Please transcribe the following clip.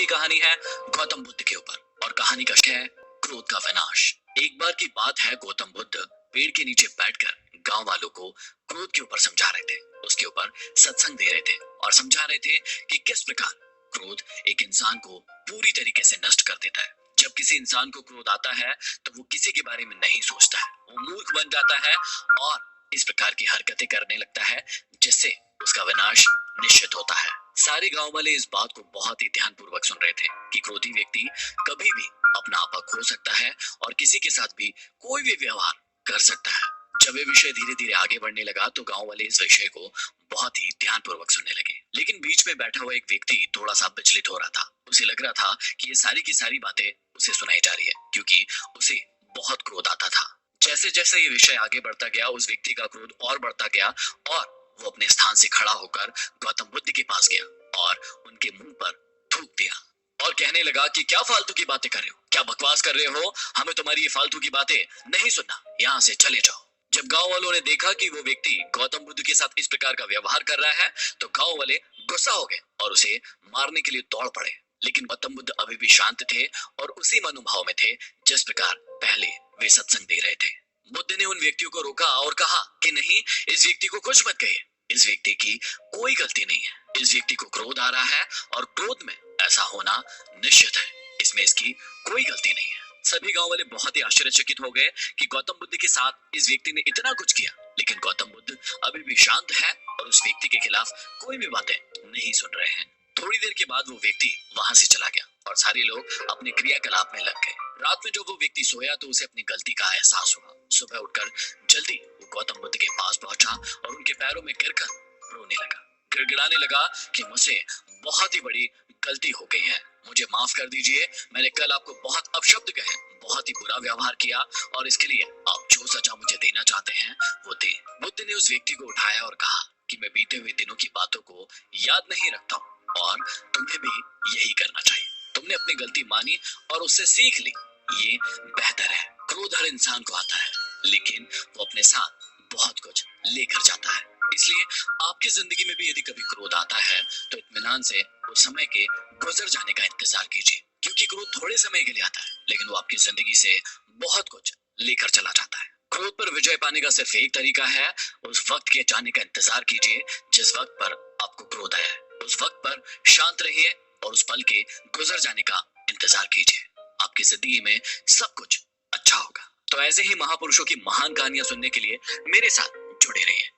कहानी है गौतम बुद्ध के ऊपर और कहानी का है क्रोध का विनाश। एक बार की बात है, गौतम बुद्ध पेड़ के नीचे बैठकर गांव वालों को क्रोध के ऊपर समझा रहे थे। उसके ऊपर सत्संग दे रहे थे और समझा रहे थे कि किस प्रकार क्रोध एक इंसान को पूरी तरीके से नष्ट कर देता है। जब किसी इंसान को क्रोध आता है तो वो किसी के बारे में नहीं सोचता है, वो मूर्ख बन जाता है और इस प्रकार की हरकतें करने लगता है जिससे उसका विनाश निश्चित होता है। सारे गांव वाले इस बात को बहुत ही ध्यानपूर्वक सुन रहे थे कि क्रोधी व्यक्ति कभी भी अपना आपा खो सकता है और किसी के साथ भी कोई भी व्यवहार कर सकता है। जब ये विषय धीरे धीरे आगे बढ़ने लगा तो गांव वाले इस विषय को बहुत ही ध्यानपूर्वक सुनने लगे। लेकिन बीच में बैठा हुआ एक व्यक्ति थोड़ा सा विचलित हो रहा था। उसे लग रहा था कि ये सारी की सारी बातें उसे सुनाई जा रही है, क्योंकि उसे बहुत क्रोध आता था। जैसे जैसे ये विषय आगे बढ़ता गया, उस व्यक्ति का क्रोध और बढ़ता गया और वो अपने स्थान से खड़ा होकर गौतम बुद्ध के पास गया और उनके मुंह पर थूक दिया और कहने लगा कि क्या फालतू की बातें कर रहे हो, क्या बकवास कर रहे हो, हमें तुम्हारी ये फालतू की बातें नहीं सुनना, यहाँ से चले जाओ। जब गांव वालों ने देखा कि वो व्यक्ति गौतम बुद्ध के साथ इस प्रकार का व्यवहार कर रहा है तो गांव वाले गुस्सा हो गए और उसे मारने के लिए दौड़ पड़े। लेकिन गौतम बुद्ध अभी भी शांत थे और उसी मनोभाव में थे जिस प्रकार पहले वे सत्संग दे रहे थे। बुद्ध ने उन व्यक्तियों को रोका और कहा कि नहीं, इस व्यक्ति को कुछ मत कहिए, इस व्यक्ति की कोई गलती नहीं है। इस व्यक्ति को क्रोध आ रहा है और क्रोध में ऐसा होना निश्चित है, इसमें इसकी कोई गलती नहीं है। सभी गांव वाले बहुत ही आश्चर्यचकित हो गए कि गौतम बुद्ध के साथ इस व्यक्ति ने इतना कुछ किया, लेकिन गौतम बुद्ध अभी भी शांत है और उस व्यक्ति के खिलाफ कोई भी बातें नहीं सुन रहे हैं। थोड़ी देर के बाद वो व्यक्ति वहां से चला गया और सारे लोग अपने क्रियाकलाप में लग गए। रात में जब वो व्यक्ति सोया तो उसे अपनी गलती का एहसास हुआ। सुबह उठकर जल्दी वो गौतम बुद्ध के पास पहुंचा और उनके पैरों में गिरकर रोने लगा, गिड़गिड़ाने लगा कि मुझसे बहुत ही बड़ी गलती हो गई है, मुझे माफ कर दीजिए, मैंने कल आपको बहुत अपशब्द कहे, बहुत ही बुरा व्यवहार किया और इसके लिए आप जो सजा मुझे देना चाहते हैं वो दे। बुद्ध ने उस व्यक्ति को उठाया और कहा कि मैं बीते हुए दिनों की बातों को याद नहीं रखता हूँ और तुम्हें भी यही करना चाहिए। तुमने अपनी गलती मानी और उससे सीख ली, ये बेहतर है। क्रोध हर इंसान को आता है, लेकिन वो अपने साथ बहुत कुछ लेकर जाता है। इसलिए आपकी जिंदगी में भी यदि कभी क्रोध आता है तो इत्मीनान से उस समय के गुजर जाने का इंतजार कीजिए, क्योंकि क्रोध थोड़े समय के लिए आता है लेकिन वो आपकी जिंदगी से बहुत कुछ लेकर चला जाता है। क्रोध पर विजय पाने का सिर्फ एक तरीका है, उस वक्त के जाने का इंतजार कीजिए जिस वक्त पर आपको क्रोध आया है। उस वक्त पर शांत रहिए और उस पल के गुजर जाने का इंतजार कीजिए। आपकी जिंदगी में सब कुछ अच्छा होगा। तो ऐसे ही महापुरुषों की महान कहानियां सुनने के लिए मेरे साथ जुड़े रहिए।